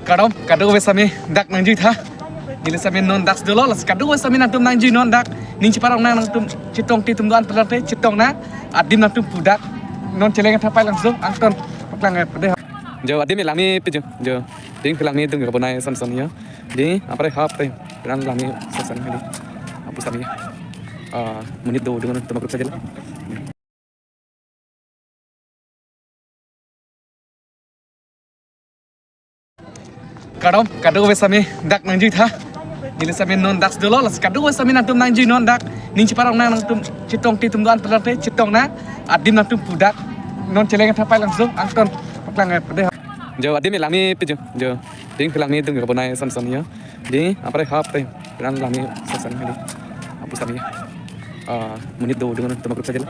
Kadom, kado wesame dak nang juta. Nila same non dak dulu las kado wesame nantum nang ju non dak. Ning ciparong nang tum citong ti tum doan pelate citong na adim nantum pudak non celengan tapai langsung angton paklang pede. Jo adim lami pejo jo. Ding pelang ni tung kabonai son ya. Di apa re hap re. Pelang lami son ini. Hapus tadi ya. Menit do dengan teman grup saja lah. Kadom, kado wesame dak nang juta. Nila same non dak dulu las kado wesame nantum nang ju non dak. Ning ciparong nang tum citong ti tum doan pelate citong na adim nantum pudak non celengan tapai langsung angton paklang pede. Jo adim lami pejo jo. Ding pelang ni tung kabonai son ya. Di apa re hap re. Pelang lami son ini. Hapus tadi ya. Menit do dengan teman grup saja lah.